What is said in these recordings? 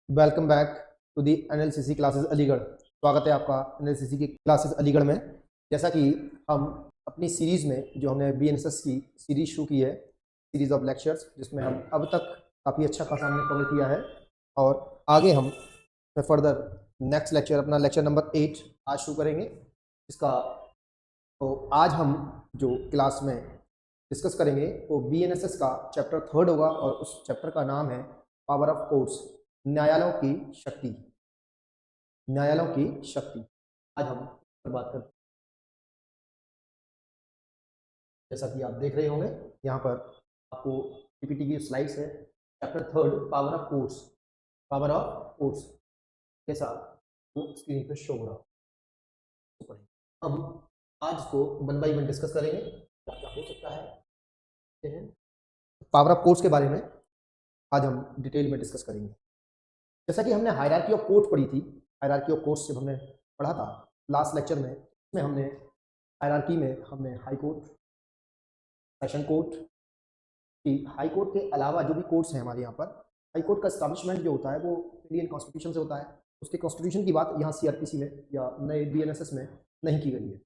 Welcome back to the NLCC classes Aligarh. स्वागत है आपका एनएलसीसी की क्लासेस अलीगढ़ में। जैसा कि हम अपनी सीरीज़ में जो हमने बीएनएसएस की सीरीज शुरू की है, सीरीज़ ऑफ लेक्चर्स, जिसमें हम अब तक काफ़ी अच्छा खासा हमने कवर किया है और आगे हम फर्दर नेक्स्ट लेक्चर अपना लेक्चर नंबर 8 आज शुरू करेंगे। इसका तो आज हम जो क्लास में डिस्कस करेंगे वो बीएनएसएस का चैप्टर 3 होगा और उस चैप्टर का नाम है पावर ऑफ कोर्ट्स, न्यायालयों की शक्ति। न्यायालयों की शक्ति आज हम इस पर बात करते हैं। जैसा कि आप देख रहे होंगे यहाँ पर आपको पीपीटी की स्लाइड्स है, chapter 3 power of courts. Power of courts जैसा वो स्क्रीन पर शो हो रहा है। हम आज को 1 बाय 1 डिस्कस करेंगे क्या क्या हो सकता है। पावर ऑफ कोर्ट्स के बारे में आज हम डिटेल में डिस्कस करेंगे। जैसा कि हमने हायरार्की ऑफ कोर्ट पढ़ी थी, हायरार्की ऑफ कोर्ट्स जब हमने पढ़ा था लास्ट लेक्चर में, उसमें हमने हायरार्की में हमने हाई कोर्ट, सेशन कोर्ट की, हाई कोर्ट के अलावा जो भी कोर्ट्स हैं हमारे यहाँ पर, हाई कोर्ट का एस्टैब्लिशमेंट जो होता है वो इंडियन कॉन्स्टिट्यूशन से होता है। उसके कॉन्स्टिट्यूशन की बात यहाँ सीआरपीसी में या नए बीएनएसएस में नहीं की गई है।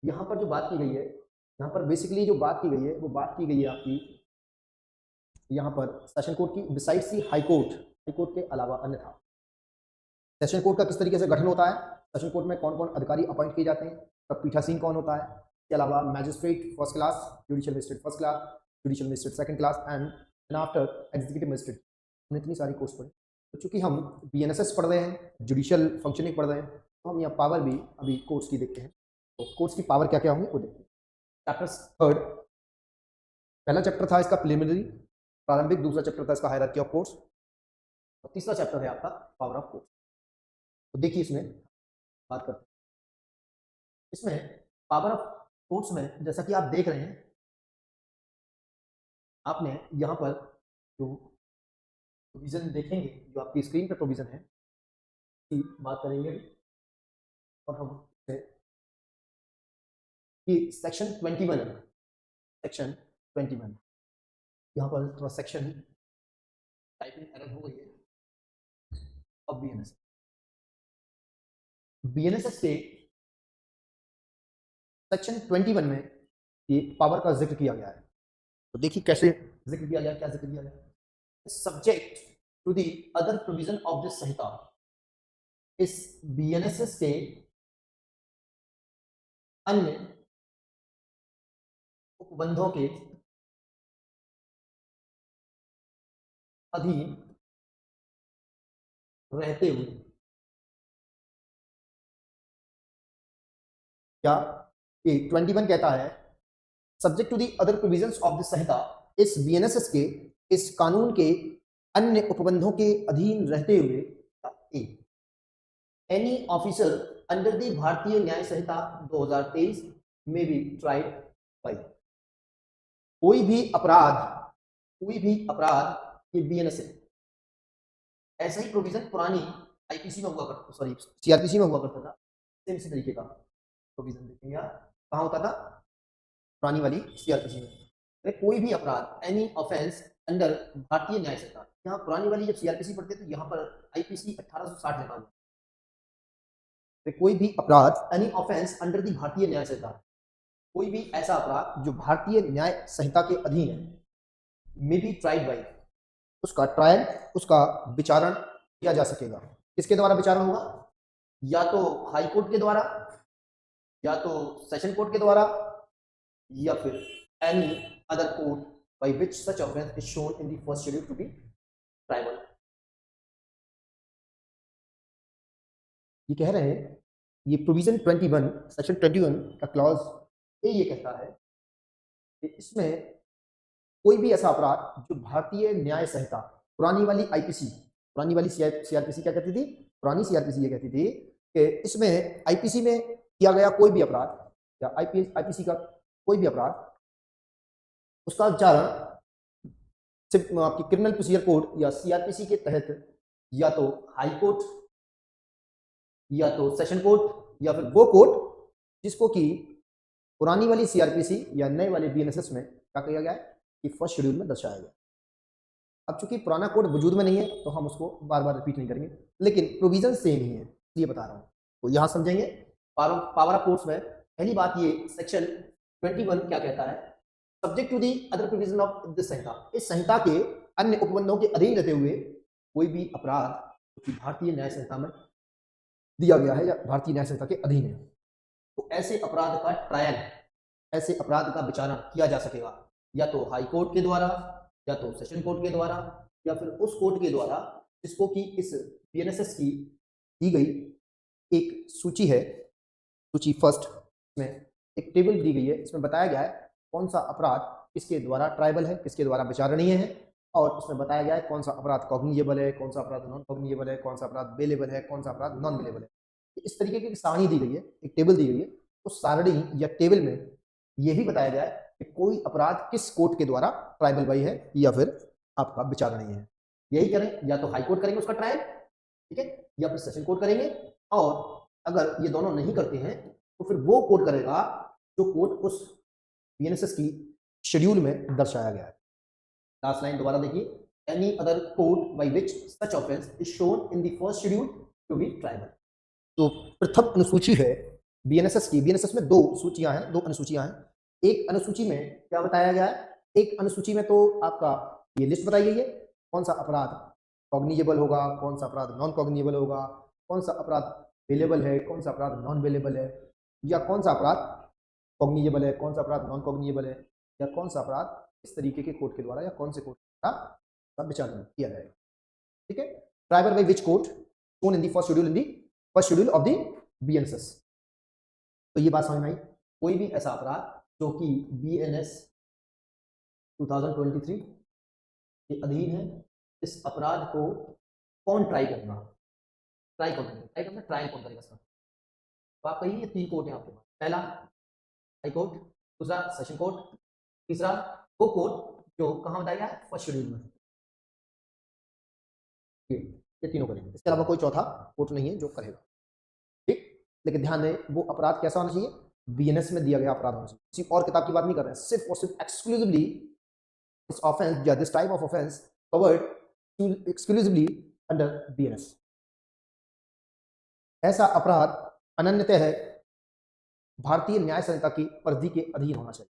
यहाँ पर जो बात की गई है, यहाँ पर बेसिकली जो बात की गई है वो बात की गई है आपकी यहाँ पर सेशन कोर्ट की, बिसाइड्स दी हाई कोर्ट के अलावा अन्यथा। सेशन कोर्ट का किस तरीके से गठन होता है, सेशन कोर्ट में कौन कौन अधिकारी अपॉइंट किए जाते हैं, तब पीठासीन कौन होता है, इसके अलावा magistrate first class, judicial magistrate first class, judicial magistrate second class and after executive magistrate. हमने इतनी सारी कोर्स पढ़ी। तो चूंकि हम बीएनएसएस पढ़ रहे हैं, जुडिशियल फंक्शनिंग पढ़ रहे हैं, तो हम यहाँ पावर भी अभी कोर्स की देखते हैं। तो कोर्स की पावर क्या क्या होंगी वो देखते हैं। चैप्टर 3 पहला चैप्टर था इसका प्रिलिमिनरी, प्रारंभिक। दूसरा चैप्टर था इसका हायरार्की ऑफ कोर्ट्स और तीसरा चैप्टर है आपका पावर ऑफ कोर्ट्स। तो देखिए इसमें बात करते हैं। इसमें पावर ऑफ कोर्ट्स में जैसा कि आप देख रहे हैं, आपने यहाँ पर जो प्रोविजन देखेंगे, जो आपकी स्क्रीन पर प्रोविजन है की बात करेंगे और हम कि सेक्शन 21, सेक्शन 21 यहाँ पर थोड़ा सेक्शन टाइपिंग एरर हो गई है। अब बीएनएसएस के सेक्शन 21 में ये पावर का जिक्र किया गया है। तो देखिए कैसे जिक्र किया गया, क्या जिक्र किया गया। Subject to the other provision of this Sanhita, इस बीएनएसएस के अन्य उपबंधों के अधीन रहते हुए, क्या ये 21 कहता है subject to the other provisions of this Sanhita, इस बीएनएसएस के, इस कानून के अन्य उपबंधों के अधीन रहते हुए, एनी ऑफिसर अंडर दी भारतीय न्याय संहिता 2023 में बी ट्राइड बाई, कोई भी अपराध ये बीएनएसएस, ऐसा ही प्रोविजन पुरानी आईपीसी में हुआ करता, सॉरी सीआरपीसी में हुआ करता था। सेम इसी तरीके का प्रोविजन देखेंगे आप, कहाँ होता था, पुरानी वाली सीआरपीसी में। कोई भी अपराध, एनी ऑफेंस अंडर भारतीय न्याय संहिता, यहाँ पुरानी वाली जब सीआरपीसी पढ़ते तो यहाँ पर आईपीसी 1860 लिखा हुआ। कोई भी अपराध, एनी ऑफेंस अंडर दी भारतीय न्याय संहिता, कोई भी ऐसा अपराध जो भारतीय न्याय संहिता के अधीन है, मे बी ट्राइड बाई, उसका ट्रायल, उसका विचारण किया जा सकेगा। किसके द्वारा विचारण होगा, या तो हाई कोर्ट के द्वारा, या तो सेशन कोर्ट के द्वारा, या फिर any other court by which such offence is shown in the first schedule to be tribal. ये कह रहे हैं, ये प्रोविजन 21 सेक्शन 21 का क्लॉज ए ये कहता है कि इसमें कोई भी ऐसा अपराध जो भारतीय न्याय संहिता, पुरानी वाली आईपीसी, पुरानी वाली सीआरपीसी क्या कहती थी, पुरानी सीआरपीसी ये कहती थी कि इसमें आईपीसी में किया गया कोई भी अपराध या आईपीसी का कोई भी अपराध, उसका विचारण आपकी क्रिमिनल प्रोसीजर कोड या सीआरपीसी के तहत या तो हाई कोर्ट, या तो सेशन कोर्ट, या फिर वो कोर्ट जिसको कि पुरानी वाली सीआरपीसी या नए वाले बीएनएसएस में क्या किया गया है कि फर्स्ट शेड्यूल में दर्शाया गया। अब चूंकि पुराना कोड वजूद में नहीं है तो हम उसको बार बार रिपीट नहीं करेंगे, लेकिन प्रोविजन सेम ही है इसलिए बता रहा हूँ। तो यहाँ समझेंगे पावर ऑफ कोर्ट्स में पहली बात ये सेक्शन 21 क्या कहता है, subject to the other provision of this Sanhita, इस संहिता के अन्य उपबंधों के अधीन रहते हुए कोई भी अपराध जो भारतीय न्याय संहिता में दिया गया है या भारतीय न्याय संहिता के अधीन है, तो ऐसे अपराध का ट्रायल, ऐसे अपराध का विचारण किया जा सकेगा या तो हाई कोर्ट के द्वारा या तो सेशन कोर्ट के द्वारा या फिर उस कोर्ट के द्वारा जिसको कि इस बीएनएसएस की दी गई एक सूची है, सूची फर्स्ट में एक टेबल दी गई है, इसमें बताया गया है कौन सा अपराध किसके द्वारा ट्राइबल है, किसके द्वारा विचारणीय है, और उसमें बताया गया है कौन सा अपराध कॉग्निजेबल है, कौन सा अपराध नॉन कॉग्निजेबल है, कौन सा अपराध बेलेबल है, कौन सा अपराध नॉन बेलेबल है। इस तरीके की सारणी दी गई है, एक टेबल दी गई है। उस सारणी या टेबल में यह भी बताया गया है कि कोई अपराध किस कोर्ट के द्वारा ट्राइबल बाई है या फिर आपका विचारणीय है। यही करें, या तो हाई कोर्ट करेंगे उसका ट्रायल, ठीक है, या फिर सेशन कोर्ट करेंगे, और अगर ये दोनों नहीं करते हैं तो फिर वो कोर्ट करेगा जो कोर्ट उस बीएनएसएस की शेड्यूल में दर्शाया गया है। लास्ट लाइन दोबारा देखिए, any other court by which such offence is shown in the first schedule to be tribal. तो प्रथम अनुसूची है बीएनएसएस की, बीएनएसएस में दो सूचियां हैं, दो अनुसूचियां हैं। एक अनुसूची में क्या बताया गया है, एक अनुसूची में तो आपका ये लिस्ट बताई गई है कौन सा अपराध कॉग्निजेबल होगा, कौन सा अपराध नॉन कॉग्निजेबल होगा, कौन सा अपराध बेलेबल है, कौन सा अपराध नॉन बेलेबल है, या कौन सा अपराध कॉग्निजेबल है, कौन सा अपराध नॉन कॉग्निजेबल है, या कौन सा अपराध इस तरीके के कोर्ट के द्वारा या कौन से कोर्ट के द्वारा विचारण किया जाएगा। ठीक है, tribal by which court shown in the first schedule, in the first schedule of the BNSS. तो ये बात समझ में आई, कोई भी ऐसा अपराध जो कि बीएनएस 2023 के अधीन है, इस अपराध को कौन ट्राई करेगा, ट्राई कौन करेगा, ट्राई करना ट्रायल कौन करेगा इसका। तो आप कहिए तीन कोर्ट है आपके पास, पहला हाई कोर्ट, दूसरा सेशन कोर्ट, तीसरा वो कोर्ट जो कहाँ बताया है फर्स्ट शेड्यूल में। ये तीनों करेंगे, इसके अलावा कोई चौथा कोर्ट नहीं है जो करेगा। ठीक, लेकिन ध्यान दें वो अपराध कैसा होना चाहिए, बीएनएस में दिया गया अपराध होना चाहिए। किसी और किताब की बात नहीं कर रहे हैं, सिर्फ और सिर्फ एक्सक्लूसिवली दिस ऑफेंस या this type of offence covered exclusively under BNS. ऐसा अपराध अनन्यतः है भारतीय न्याय संहिता की परिधि के अधीन होना चाहिए।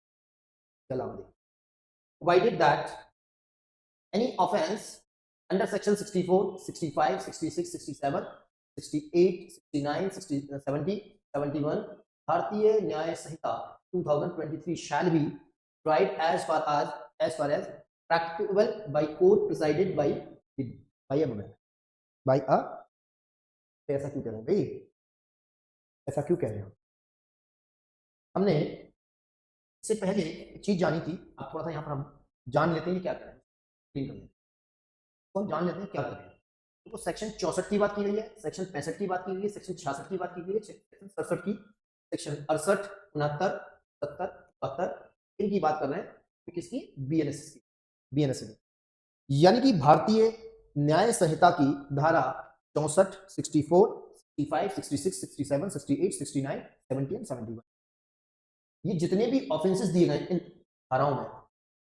Provided that any offense under section 64, 65, 66, 67, 68, 69, 60, 70, 71 भारतीय न्याय संहिता 2023 shall be tried as far as practicable by court presided by a woman, by a। ऐसा क्यों कह रहे हैं भाई, ऐसा क्यों कह रहे हैं? हमने इससे पहले एक चीज जानी थी, अब थोड़ा सा यहाँ पर हम जान लेते हैं क्या करें, तो हम जान लेते हैं क्या करें। तो सेक्शन 64 की बात की गई है, सेक्शन 65 की बात की गई है, सेक्शन 66 की बात की गई है, सेक्शन 67 की, सेक्शन 68, 69, 70, 72 इनकी बात कर रहे हैं, तो किसकी, बीएनएस की, बीएनएस की। यानी कि भारतीय न्याय संहिता की धारा 64, 64, 65, 66, 67, 68, 69, 70 एंड 71, ये जितने भी ऑफेंसेस दिए गए इन धाराओं में,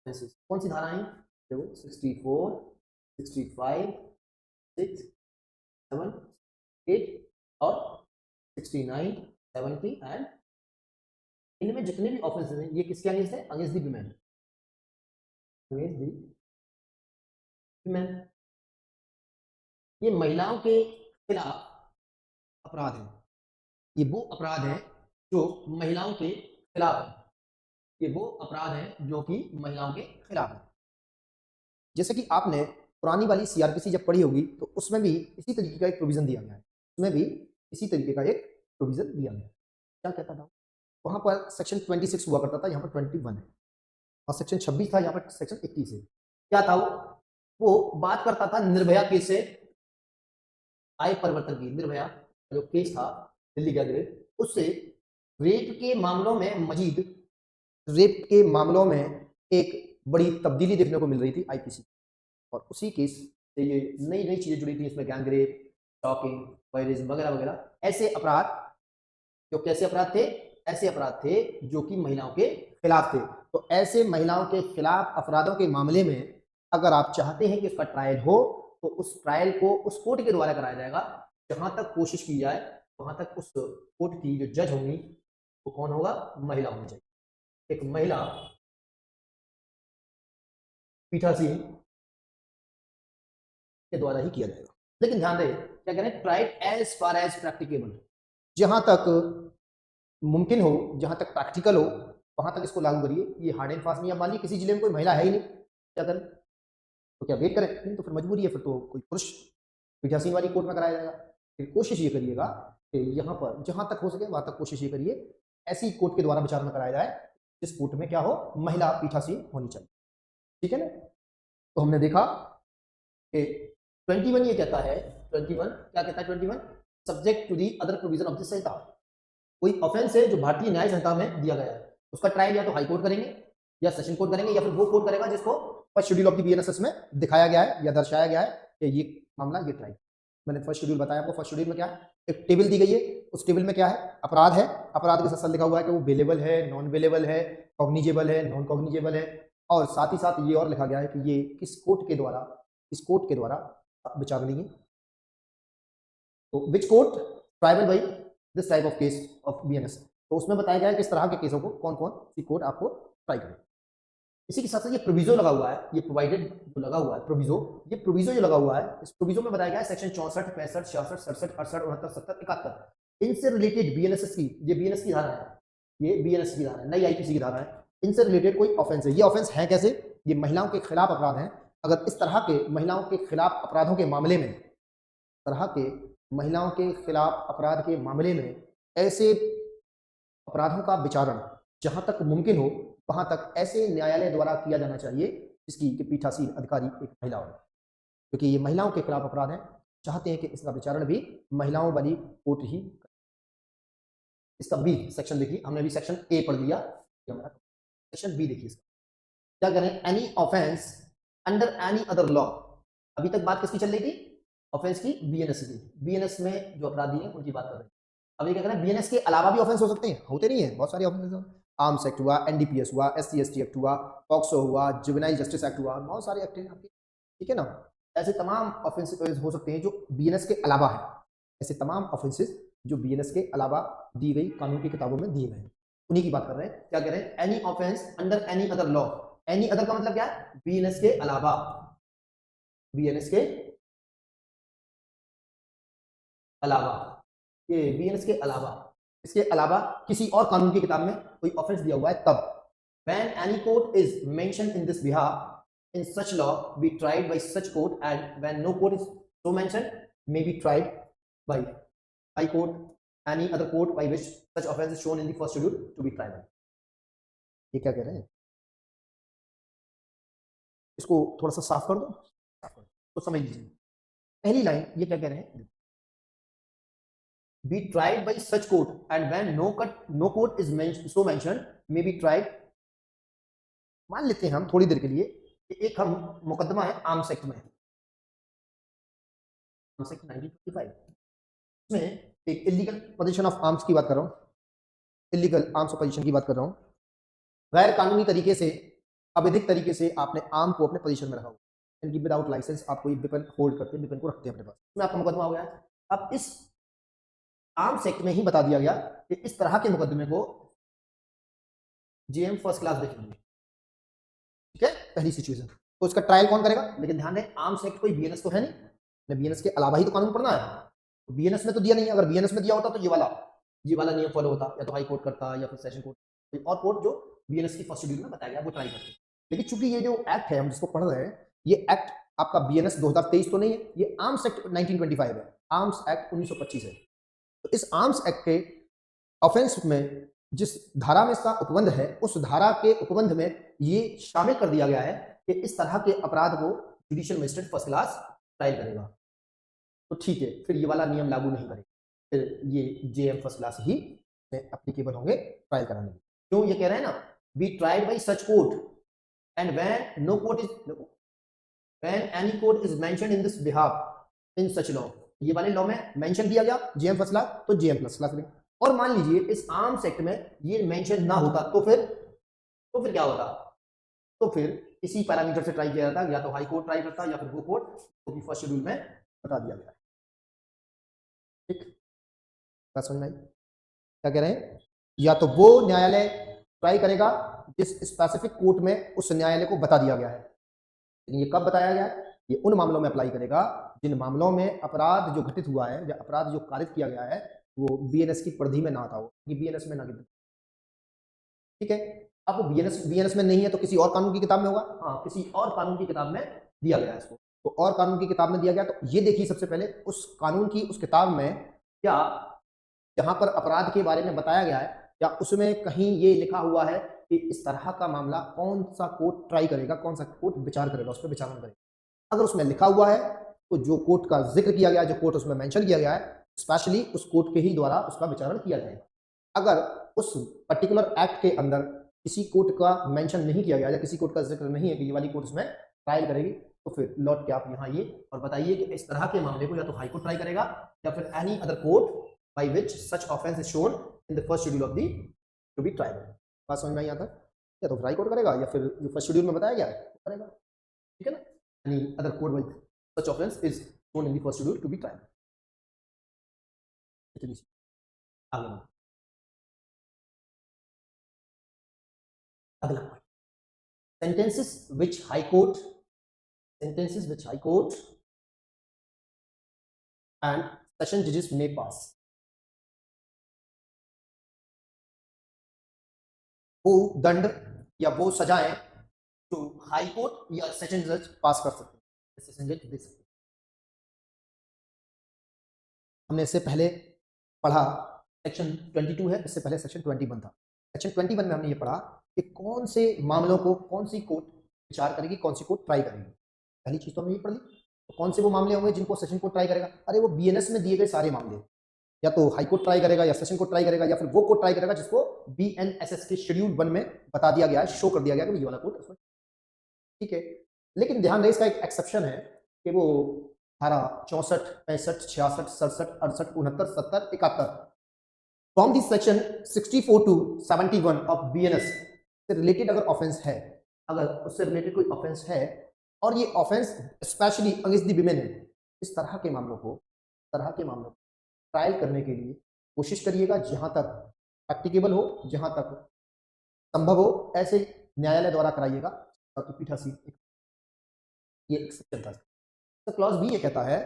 कौन सी धाराएं देखो, 64, 65, 6, 7, 8 और 69, 70 एंड इनमें जितने भी ऑफेंसेस हैं ये किसके अगेंस्ट है, against the women, against the women. ये महिलाओं के खिलाफ अपराध है, ये वो अपराध है जो महिलाओं के खिलाफ है, ये वो अपराध है जो कि महिलाओं के खिलाफ है। जैसे कि आपने पुरानी वाली सीआरपीसी जब पढ़ी होगी तो उसमें भी इसी तरीके का एक प्रोविजन दिया गया है, उसमें भी इसी तरीके का एक प्रोविजन दिया गया है। क्या कहता था वहां पर, सेक्शन 26 हुआ करता था, यहाँ पर 21 है, और सेक्शन 26 था, यहाँ पर सेक्शन 21 है। क्या था वो बात करता था निर्भया केस से आय परिवर्तन की। निर्भया जो केस था दिल्ली गैंगरेप, उससे रेप के मामलों में मजीद, रेप के मामलों में एक बड़ी तब्दीली देखने को मिल रही थी आईपीसी, और उसी केस से ये नई नई चीजें जुड़ी थी, इसमें गैंगरेप, स्टॉकिंग, टेररिज्म वगैरह वगैरह, ऐसे अपराध जो कैसे अपराध थे, ऐसे अपराध थे जो कि महिलाओं के खिलाफ थे। तो ऐसे महिलाओं के खिलाफ अपराधों के मामले में अगर आप चाहते हैं कि उसका ट्रायल हो तो उस ट्रायल को उस कोर्ट के द्वारा कराया जाएगा। जहां तक कोशिश की जाए वहां तक उस कोर्ट की जो जज होंगी वो कौन होगा, महिला होनी चाहिए। एक महिला पीठासीन के द्वारा ही किया जाएगा। लेकिन ध्यान दें क्या कह रहे हैं, tried as far as practicable, जहां तक मुमकिन हो, जहां तक प्रैक्टिकल हो वहां तक इसको लागू करिए। ये हार्ड एंड फास्ट नहीं। अब मान लीजिए किसी जिले में कोई महिला है ही नहीं, क्या करें, तो क्या वेट करें? नहीं, तो फिर मजबूरी है, फिर तो कोई पुरुष पीठासीन वाली कोर्ट में कराया जाएगा। फिर कोशिश ये करिएगा कि यहाँ पर जहां तक हो सके वहां तक कोशिश ये करिए ऐसी कोर्ट के द्वारा विचारणा कराया जाए जिस कोर्ट में क्या हो, महिला पीठासीन होनी चाहिए। ठीक है ना। तो हमने देखा कि 21 ये कहता है, 21 क्या कहता है, 21 subject to the other provision of this Sanhita. कोई ऑफेंस है जो भारतीय न्याय संहिता में दिया गया है, उसका ट्रायल या तो हाई कोर्ट करेंगे या सेशन कोर्ट करेंगे या फिर वो कोर्ट करेगा जिसको first schedule of the BNSS में दिखाया गया है या दर्शाया गया है कि ये मामला, ये ट्रायल। मैंने फर्स्ट शेड्यूल बताया आपको। फर्स्ट शेड्यूल में क्या है, एक टेबल दी गई है, उस टेबल में क्या है, अपराध है। अपराध के साथ लिखा हुआ है कि वो बेलेबल है, नॉन बेलेबल है, कॉग्निजेबल है, नॉन कॉग्निजेबल है, और साथ ही साथ ये और लिखा गया है कि ये किस कोर्ट के द्वारा, इस कोर्ट के द्वारा विचारणीय है। तो which court tribal by this type of case of BNS. तो उसमें बताया गया है किस तरह के केसों को कौन कौन सी कोर्ट आपको ट्राई करें। इसी के साथ साथ ये प्रोविजो लगा हुआ है, ये प्रोवाइडेड जो लगा हुआ है प्रोविजो, ये प्रोविजो जो लगा हुआ है, इस प्रोविजो में बताया गया है सेक्शन 64, 65, 66, 67, 68, 69, 70, 71 इनसे रिलेटेड बीएनएस की, ये बीएनएस की धारा है, ये बीएनएस की धारा है, नई आईपीसी की धारा है, इनसे रिलेटेड कोई ऑफेंस है। ये ऑफेंस है कैसे, ये महिलाओं के खिलाफ अपराध है। अगर इस तरह के महिलाओं के खिलाफ अपराधों के मामले में, तरह के महिलाओं के खिलाफ अपराध के मामले में ऐसे अपराधों का विचारण जहां तक मुमकिन हो वहां तक ऐसे न्यायालय द्वारा किया जाना चाहिए जिसकी कि पीठासीन अधिकारी एक महिला हो, क्योंकि ये महिलाओं के खिलाफ अपराध है। चाहते हैं कि इसका विचारण भी महिलाओं वाली कोर्ट ही। इसका बी सेक्शन देखिए, हमने अभी सेक्शन ए पढ़ लिया, सेक्शन बी देखिए इसका क्या करें, any offence under any other law. अभी तक बात किसकी चल रही थी, ऑफेंस की, बीएनएस की। बीएनएस में जो अपराधी हैं उनकी बात कर रहे हैं। अब ये क्या करें, बीएनएस के अलावा भी ऑफेंस हो सकते हैं, होते नहीं है, बहुत सारे ऑफेंस। आर्म्स एक्ट हुआ, एनडीपीएस हुआ, एससी/एसटी एक्ट हुआ, पॉक्सो हुआ, जुवेनाइल जस्टिस एक्ट हुआ, बहुत सारे एक्ट हैं आपके। ठीक है ना। ऐसे तमाम ऑफेंसेस हो सकते हैं जो बीएनएस के अलावा है। ऐसे तमाम ऑफेंसेस जो बीएनएस के अलावा दी गई कानून की किताबों में दिए गए हैं, उन्हीं की बात कर रहे हैं। क्या कह रहे हैं, any offence under any other law. Any other का मतलब क्या है, बीएनएस के अलावा, बीएनएस के अलावा, ये बीएनएस के अलावा, इसके अलावा किसी और कानून की किताब में कोई ऑफेंस दिया हुआ है तब। When any court is mentioned in this behalf in such law be tried by such court, and when no court is so mentioned may be tried by high court, any other court by which such offense is shown in the first schedule to be tried. ये क्या कह रहे हैं, इसको थोड़ा सा साफ कर दो, तो समझ लीजिए। पहली लाइन ये क्या कह रहे हैं, be tried by such court, and when no court is so mentioned may be tried। मान लेते हैं हम थोड़ी देर के लिए कि एक हम मुकदमा है आर्म्स एक्ट में, आर्म्स एक्ट 1955 में एक इलीगल पोजीशन ऑफ आर्म्स की बात कर रहा हूं, इलीगल आर्म्स पोजीशन की बात कर रहा हूं। गैर कानूनी तरीके से, अवैधिक तरीके से आपने आर्म को अपने पोजीशन में रखा हुआ, यानी कि विदाउट लाइसेंस आप कोई वेपन होल्ड करते हैं, वेपन को रखते हैं अपने पास, इसमें आपका मुकदमा हो गया है। अब इस आर्म्स एक्ट में ही बता दिया गया कि इस तरह के मुकदमे को जेएम फर्स्ट क्लास देखेंगे। ठीक है, पहली सिचुएशन। तो इसका ट्रायल कौन करेगा, लेकिन ध्यान दें आर्म्स एक्ट कोई बीएनएस तो है नहीं, बीएनएस के अलावा ही तो कानून पढ़ना है। तो बीएनएस में तो दिया नहीं है, अगर बीएनएस में दिया होता तो ये वाला नियम फॉलो होता, या तो हाई कोर्ट करता या फिर सेशन कोर्ट, कोई और कोर्ट जो बीएनएस की फर्स्ट शेड्यूल में बताया गया वो ट्राई करते। लेकिन चूंकि ये जो एक्ट है हम जिसको पढ़ रहे हैं, ये एक्ट आपका बीएनएस 2023 तो नहीं है, ये आर्म्स एक्ट 1925 है, आर्म्स एक्ट 1925 है। तो इस आर्म्स एक्ट के ऑफेंस में जिस धारा में इसका उपबंध है, उस धारा के उपबंध में ये शामिल कर दिया गया है कि इस तरह के अपराध को judicial magistrate first class trial करेगा। तो ठीक है, फिर ये वाला नियम लागू नहीं करेगा, फिर ये जेएम फर्स्ट क्लास ही में एप्लीकेबल होंगे ट्रायल कराने के। क्यों ये कह रहे हैं ना, be tried by such court and when no court is, when any court is mentioned in this behalf in such law, ये वाले लॉ में मेंशन किया गया जेएम फर्स्ट क्लास, तो जेएम फर्स्ट क्लास। और मान लीजिए इस आर्म्स एक्ट में ये मेंशन ना होता तो फिर क्या होता, तो फिर इसी पैरामीटर से ट्राई किया जाता है, या तो हाई कोर्ट ट्राई करता है या फिर वो कोर्ट जो कि फर्स्ट शेड्यूल में बता दिया गया है। ठीक, बात समझ में आई? क्या कह रहे हैं, या तो वो न्यायालय ट्राई करेगा जिस स्पेसिफिक कोर्ट में उस न्यायालय को बता दिया गया है। लेकिन ये कब बताया गया है, ये उन मामलों में अप्लाई करेगा जिन मामलों में अपराध जो घटित हुआ है या अपराध जो कारित किया गया है वो बीएनएस की परिधि में ना आता हो, ये बीएनएस में ना गिरे। ठीक है, अब वो बीएनएस में नहीं है तो किसी और कानून की किताब में होगा। हाँ, किसी और कानून की किताब में दिया गया है इसको, तो और कानून की किताब में दिया गया, तो ये देखिए सबसे पहले उस कानून की उस किताब में क्या जहां पर अपराध के बारे में बताया गया है या उसमें कहीं ये लिखा हुआ है कि इस तरह का मामला कौन सा कोर्ट ट्राई करेगा, कौन सा कोर्ट विचार करेगा, उस पर विचारण करेगा। अगर उसमें लिखा हुआ है तो जो कोर्ट का जिक्र किया गया है, जो कोर्ट उसमें मेंशन किया गया है, स्पेशली उस कोर्ट के ही द्वारा उसका विचारण किया जाएगा। अगर उस पर्टिकुलर एक्ट के अंदर किसी कोर्ट का मेंशन नहीं किया गया या किसी कोर्ट का जिक्र नहीं है कि ये वाली कोर्ट उसमें ट्रायल करेगी, तो फिर लौट के आप यहाँ ये और बताइए कि इस तरह के मामले को या तो हाई कोर्ट ट्राई करेगा या फिर any other court by which such offence is shown in the first schedule of the two be tried. बात समझ में आई यहाँ तक? या तो हाई कोर्ट करेगा या फिर जो फर्स्ट शेड्यूल में बताया गया है करेगा। ठीक है ना, any other court by such offence is shown in the first schedule to be tried. आगे अगला point, sentences which high court and session judges may pass। वो दंड या वो सजाएं जो हाई कोर्ट या सेशन जज पास कर सकते हैं, सेशन जज दे सकते हैं। हमने इससे पहले पढ़ा सेक्शन 22 है, इससे पहले सेक्शन 21 था। सेक्शन 21 में हमने ये पढ़ा कि कौन से मामलों को कौन सी कोर्ट विचार करेगी, कौन सी कोर्ट ट्राई करेगी। पहली चीज तो हमने ये पढ़ी, तो कौन से वो मामले होंगे जिनको सेशन कोर्ट ट्राई करेगा। अरे वो बीएनएस में दिए गए सारे मामले, या तो हाई कोर्ट ट्राई करेगा या सेशन कोर्ट ट्राई करेगा या फिर वो कोर्ट ट्राई करेगा जिसको बीएनएसएस के शेड्यूल 1 में बता दिया गया है, शो कर दिया गया कि ये वाला कोर्ट उसमें। ठीक है, लेकिन ध्यान रहे इसका एक एक्सेप्शन है कि वो धारा 64, 65, 66, 67, 68, 69, 70, 71 from this section 64 to 71 of BNS से रिलेटेड अगर ऑफेंस है, अगर उससे रिलेटेड कोई ऑफेंस है और ये offence specially against the women है, इस तरह के मामलों को ट्रायल करने के लिए कोशिश करिएगा जहां तक प्रैक्टिकेबल हो, जहां तक संभव हो, ऐसे न्यायालय द्वारा कराइएगा ताकि पीठासीन। ये एक्सेप्शन था। तो क्लॉज बी ये कहता है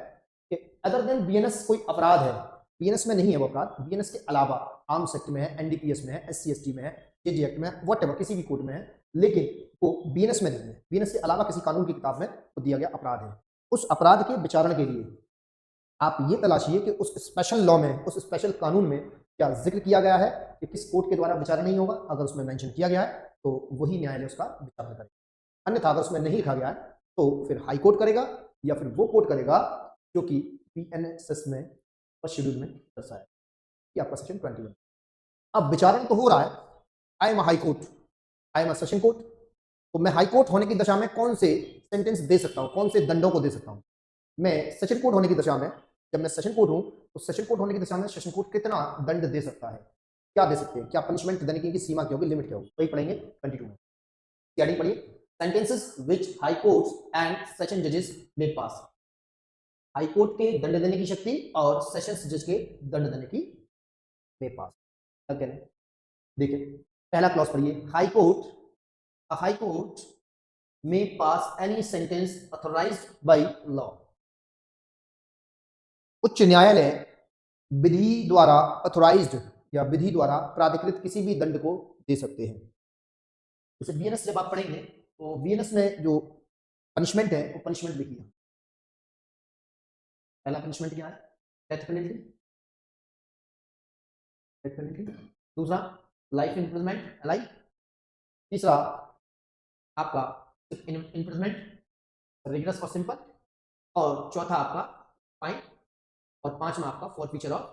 कि अदर देन बीएनएस कोई अपराध है, बीएनएस में नहीं है वो अपराध, बीएनएस के अलावा आर्म्स एक्ट में है, एनडीपीएस में है, एससी एसटी में है, जेजे एक्ट में है, व्हाटएवर किसी भी कोड में है, लेकिन वो बीएनएस में नहीं है, बीएनएस के अलावा किसी कानून की किताब में वो दिया गया अपराध है। उस अपराध के विचारण के लिए आप ये तलाशिए कि उस स्पेशल लॉ में, उस स्पेशल कानून में क्या जिक्र किया गया है कि किस कोर्ट के द्वारा विचारण नहीं होगा। अगर उसमें मेंशन किया गया है तो वही न्यायालय उसका विचारण करेगा, अन्यथा अगर उसमें नहीं लिखा गया है तो फिर हाई कोर्ट करेगा या फिर वो कोर्ट करेगा जो कि बीएनएसएस में फर्स्ट शेड्यूल में दर्शाया है। ये आपका सेक्शन 21। अब विचारण तो हो रहा है, I am high court, I am a session court, तो मैं हाई कोर्ट होने की दशा में कौन से सेंटेंस दे सकता हूँ, कौन से दंडों को दे सकता हूँ। मैं सेशन कोर्ट होने की दशा में, जब मैं सेशन कोर्ट हूं तो सेशन कोर्ट होने की दशा में सेशन कोर्ट कितना दंड दे सकता है, क्या दे सकते हैं, क्या पनिशमेंट देने की सीमा क्या होगी, लिमिट क्या होगी, वही पढ़ेंगे 22 में। हेडिंग पढ़िए, sentences which high courts and session जजेस मे पास। हाई कोर्ट के दंड देने की शक्ति और सेशंस जज के दंड देने की मे पास। क्या कह रहे हैं, देखिए पहला क्लॉज पढ़िए, high court may pass any sentence authorised by law. उच्च न्यायालय विधि द्वारा ऑथोराइज्ड या विधि द्वारा प्राधिकृत किसी भी दंड को दे सकते हैं। जैसे बीएनएस जब आप पढ़ेंगे तो बीएनएस में जो पनिशमेंट है वो पनिशमेंट लिखिए। पहला पनिशमेंट क्या है, डेथ पेनल्टी, दूसरा लाइफ इम्प्रिजनमेंट लाइफ, तीसरा आपका इम्प्रिजनमेंट रिगरस और सिंपल, और चौथा आपका फाइन, और पांचवा आपका फॉरफीचर ऑफ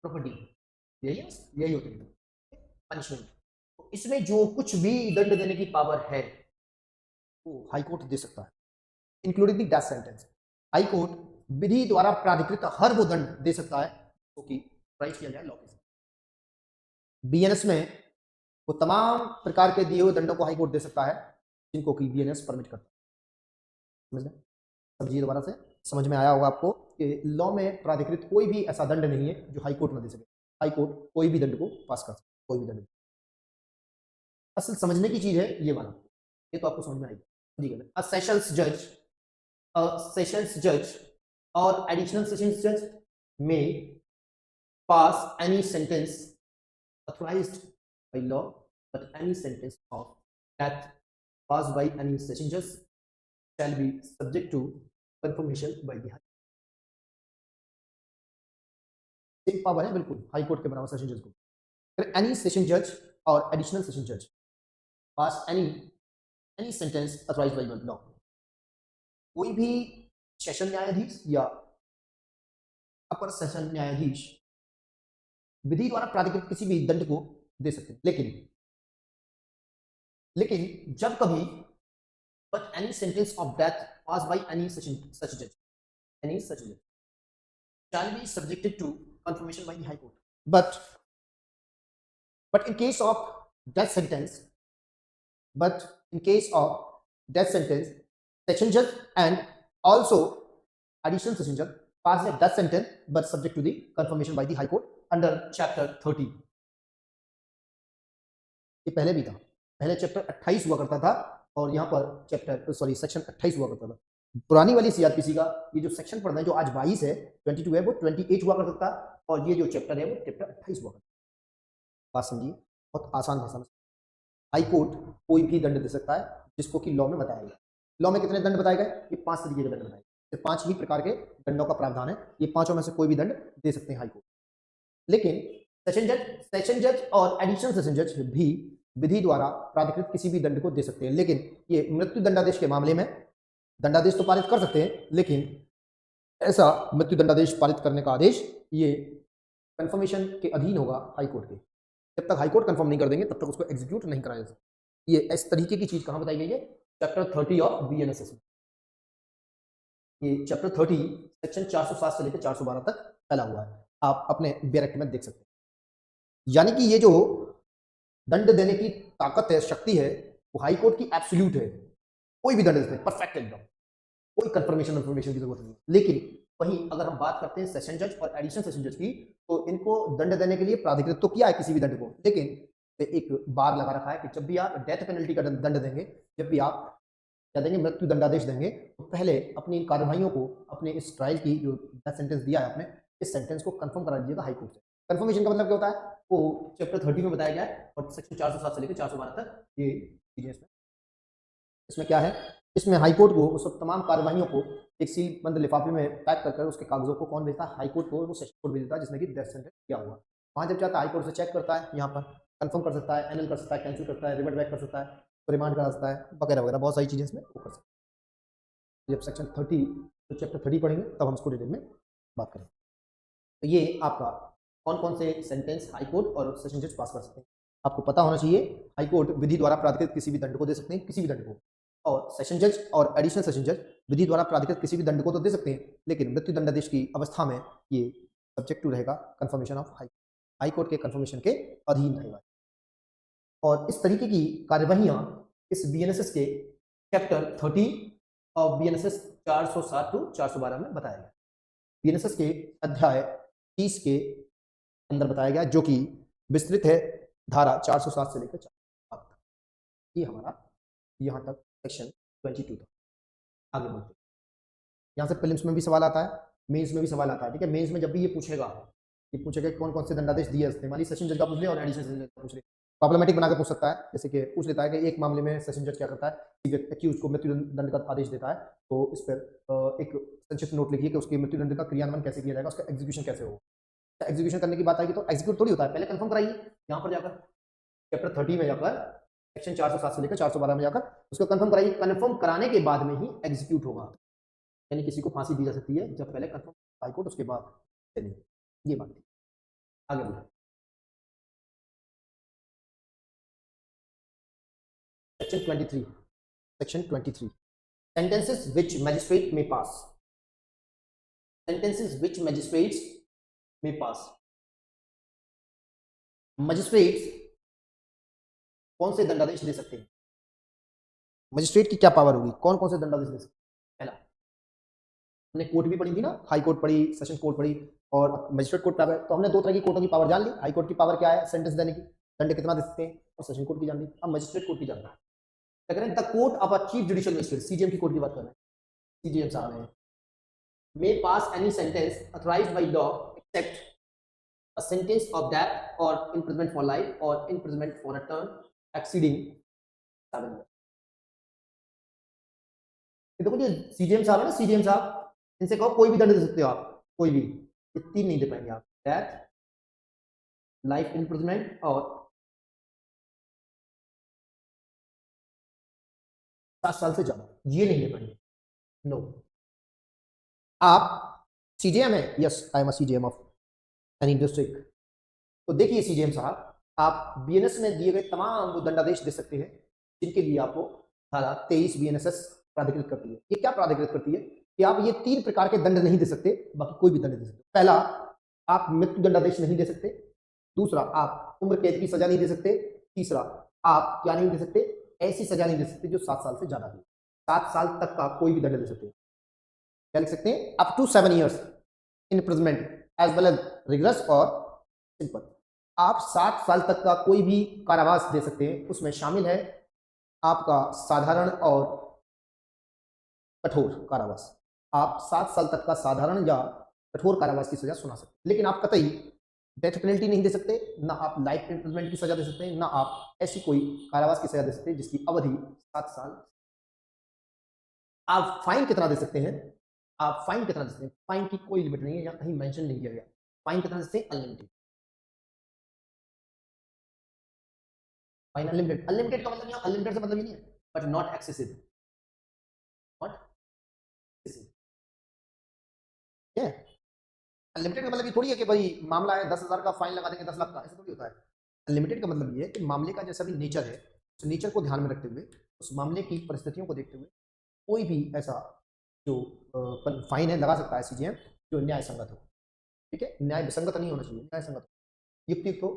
प्रॉपर्टी। यही होती है पनिशमेंट। तो इसमें जो कुछ भी दंड देने की पावर है वो हाई कोर्ट दे सकता है, including the death sentence. High court विधि द्वारा प्राधिकृत हर वो दंड दे सकता है जो कि प्राइज किया जाए लॉ के साथ। बीएनएस में वो तमाम प्रकार के दिए हुए दंडों को हाई कोर्ट दे सकता है जिनको कि बीएनएस परमिट करता है। समझ गए? समझिए दोबारा से, समझ में आया होगा आपको कि लॉ में प्राधिकृत कोई भी ऐसा दंड नहीं है जो हाई कोर्ट न दे सके। हाई कोर्ट कोई भी दंड को पास कर सकता है, कोई भी दंड। असल समझने की चीज है ये वाला, ये तो आपको समझ में आएगी। ठीक है, अ सेशंस जज और एडिशनल सेशंस जज में pass any sentence authorized by law, but any sentence of death passed by any session judge shall be subject to confirmation by the high court। एक पावर है बिल्कुल हाई कोर्ट के बराबर session जज को। फिर एनी सेशन जज और एडिशनल सेशन जज pass any sentence authorised by law, कोई भी सेशन न्यायाधीश या अपर सेशन न्यायाधीश विधि द्वारा प्राधिकृत किसी भी दंड को दे सकते हैं, लेकिन जब कभी but any sentence of death pass by any such जज shall be subjected to confirmation by the high court, but in case of death sentence section judge and also additional section judge pass the death sentence but subject to the confirmation by the high court under chapter 30। ये पहले भी था, पहले chapter 28 हुआ करता था और यहाँ पर सेक्शन 28 हुआ करता था। पुरानी वाली सीआरपीसी का ये जो सेक्शन पढ़ना है जो आज 22 है, 22 है, वो 28 हुआ करता था और ये जो चैप्टर है वो चैप्टर 28 हुआ करता था। बात समझिए, बहुत आसान भाषा में। हाई कोर्ट कोई भी दंड दे सकता है जिसको कि लॉ में बताया गया। लॉ में कितने दंड बताए गए? ये 5 तरीके के दंड बताए गए, 5 ही प्रकार के दंडों का प्रावधान है। ये 5 में से कोई भी दंड दे सकते हैं हाई कोर्ट, लेकिन सेशन जज और एडिशनल सेशन जज भी विधि द्वारा प्राधिकृत किसी भी दंड को दे सकते हैं। लेकिन ये मृत्यु दंडादेश के मामले में दंडादेश तो पारित कर सकते हैं, लेकिन ऐसा मृत्यु दंडादेश पारित करने का आदेश ये कंफर्मेशन के अधीन होगा हाई कोर्ट के। जब तक हाई कोर्ट कंफर्म नहीं कर देंगे तब तक उसको एग्जीक्यूट नहीं कराया जा सकता। ये इस तरीके की चीज कहां बताई गई है? चैप्टर 30 ऑफ बीएनएस में। ये चैप्टर 30 सेक्शन 407 से लेकर 412 तक फैला हुआ है, आप अपने बैरेक्ट में देख सकते हैं। यानी कि ये जो दंड देने की ताकत है, शक्ति है, वो हाई कोर्ट की एब्सोल्यूट है। कोई भी दंड देते हैं परफेक्ट एकदम, कोई कंफर्मेशन की जरूरत नहीं। लेकिन वहीं अगर हम बात करते हैं सेशन जज और एडिशनल सेशन जज की, तो इनको दंड देने के लिए प्राधिकृत तो किया है किसी भी दंड को, लेकिन एक बार लगा रखा है कि जब भी आप डेथ पेनल्टी का दंड देंगे, जब भी आप क्या देंगे, मृत्यु दंडादेश देंगे, तो पहले अपनी इन कार्यवाहियों को, अपने इस ट्रायल की जो डेथ सेंटेंस दिया है आपने, इस सेंटेंस को कंफर्म करा दीजिएगा हाई कोर्ट से। कंफर्मेशन का मतलब क्या होता है? वो चैप्टर 30 में बताया गया है और सेक्शन 407 से लेकर 412 तक ये चीजें इसमें क्या है, इसमें हाई कोर्ट को उस तमाम कार्यवाहियों को एक सील बंद लिफाफे में पैक कर उसके कागजों को कौन भेजता है? हाई कोर्ट को। वो सेशन कोर्ट भेज देता है जिसमें कि डेथ सेंटेंस किया हुआ। वहाँ जब चाहता है हाई कोर्ट से चेक करता है, यहाँ पर कंफर्म कर सकता है, एनल कर सकता है, कैंसिल करता है, रिवर्ट बैक कर सकता है, रिमांड करा सकता है, वगैरह वगैरह बहुत सारी चीजें इसमें वो कर सकता है। जब सेक्शन 30 तो चैप्टर 30 पढ़ेंगे तब हम इसको डिटेल में बात करेंगे। तो ये आपका कौन कौन से सेंटेंस हाई कोर्ट और सेशन जज पास कर सकते हैं आपको पता होना चाहिए। हाई कोर्ट विधि द्वारा प्राधिकृत किसी भी दंड को दे सकते हैं, किसी भी दंड को, और सेशन जज और एडिशनल सेशन जज विधि द्वारा प्राधिकृत किसी भी दंड को तो दे सकते हैं, लेकिन मृत्यु दंडादेश की अवस्था में ये सब्जेक्ट टू रहेगा कंफर्मेशन ऑफ हाई कोर्ट के कंफर्मेशन के अधीन रहेगा। और इस तरीके की कार्यवाहियां इस बीएनएसएस के चैप्टर 30 और बीएनएसएस 407 टू 412 में बताया गया। बीएनएसएस के अध्याय 30 के अंदर बताया गया, जो कि विस्तृत है धारा 407 से लेकर 407 तक। ये हमारा यहाँ तक सेक्शन 22 तक। आगे बढ़ते हैं। यहाँ से प्रीलिम्स में भी सवाल आता है, मेंस में भी सवाल आता है। ठीक है, मेंस में जब भी ये पूछेगा कौन कौन से दंडादेश दिए जाते हैं, मान ली सेशन जज का पूछ ले और एडिशनल सेशन जज का पूछ ले, प्रॉब्लमेटिक बनाकर पूछ सकता है। जैसे कि पूछ लेता है कि एक मामले में सेशन जज क्या करता है, एक्यूज को मृत्यु दंड का आदेश देता है, तो इस पर एक संक्षिप्त नोट लिखिए कि उसके मृत्यु दंड का क्रियान्वयन कैसे किया जाएगा, उसका एग्जीक्यूशन कैसे होगा। एग्जीक्यूशन करने की बात आएगी तो एग्जीक्यूट थोड़ी होता है, पहले कंफर्म कराइए। यहाँ पर जाकर चैप्टर 30 में जाकर सेक्शन 407 से लेकर 412 में जाकर उसको कंफर्म कराइए। कंफर्म कराने के बाद में ही एग्जीक्यूट होगा, यानी किसी को फांसी दी जा सकती है जब पहले कंफर्म हाई कोर्ट, उसके बाद ये बात। आगे बढ़े section 23 sentences which magistrate may pass। sentences which magistrates may pass। Magistrates कौन से दंडादेश दे सकते हैं? मजिस्ट्रेट की क्या पावर होगी, कौन कौन से दंडादेश दे सकते हैं। पहला, हमने कोर्ट भी पढ़ी थी ना, हाई कोर्ट पढ़ी, सेशन कोर्ट पढ़ी और मजिस्ट्रेट कोर्ट पावर। तो हमने दो तरह की कोर्टों की पावर जान ली। हाई कोर्ट की पावर क्या है, सेंटेंस देने की, दंड कितना दे सकते हैं, और सेशन कोर्ट की जान ली। अब मजिस्ट्रेट कोर्ट की जान ली। क्या करें, the court of a chief judicial magistrate, CGM की कोर्ट की बात कर रहे हैं, सीजीएम साहब हैं, may pass any sentence authorized by law except a sentence of death or imprisonment for life or imprisonment for a term exceeding 7 years। देखो ये सीजीएम साहब है ना, सीजीएम साहब, इनसे कहो कोई भी दंड दे सकते हो आप, कोई भी, ये तीन नहीं दे पाएंगे आप, डेथ, लाइफ इम्प्रिजनमेंट और 7 साल से ज्यादा, ये नहीं दे पाएंगे, नो। आप सीजीएम है, yes I am a CGM of any district. तो देखिए सीजीएम साहब, आप बीएनएस में दिए गए तमाम वो दंडादेश दे सकते हैं जिनके लिए आपको धारा 23 बीएनएसएस प्राधिकृत करती है। ये क्या प्राधिकृत करती है कि आप ये 3 प्रकार के दंड नहीं दे सकते, बाकी कोई भी दंड दे सकते। पहला, आप मृत्यु दंडादेश नहीं दे सकते। दूसरा, आप उम्र कैद की सजा नहीं दे सकते। तीसरा, आप क्या नहीं दे सकते, ऐसी सजा नहीं दे सकते जो 7 साल से ज्यादा हो। 7 साल तक का कोई भी दंड दे सकते हैं। क्या लिख सकते हैं, up to 7 years imprisonment as well as rigorous और सिंपल। आप 7 साल तक का कोई भी कारावास दे सकते हैं, उसमें शामिल है आपका साधारण और कठोर कारावास। आप 7 साल तक का साधारण या कठोर कारावास की सजा सुना सकते हैं, लेकिन आप कतई डेथ पेनल्टी नहीं दे सकते, ना आप लाइफ इम्प्रिजनमेंट की सजा दे सकते हैं, ना आप ऐसी कोई कारावास की सजा दे सकते हैं जिसकी अवधि 7 साल। आप फाइन कितना दे सकते हैं, आप फाइन कितना दे सकते हैं, फाइन की कोई लिमिट नहीं है, या कहीं मेंशन नहीं किया गया। फाइन कितना दे सकते हैं, अनलिमिटेड। फाइन अनलिमिटेड, अनलिमिटेड का मतलब, यहाँ अनलिमिटेड से मतलब ये नहीं है, but not excessive, not excessive. Unlimited का मतलब ये थोड़ी है कि भाई मामला है 10,000 का फाइन लगा देंगे 10 लाख का, ऐसा थोड़ी होता है। अनलिमिटेड का मतलब ये है कि मामले का जैसा भी नेचर है, उस नेचर को ध्यान में रखते हुए, उस मामले की परिस्थितियों को देखते हुए कोई भी ऐसा जो फाइन है लगा सकता है सीजीएम, जो न्याय संगत हो। ठीक है, न्याय विसंगत नहीं होना चाहिए, न्याय संगत, युक्ति को।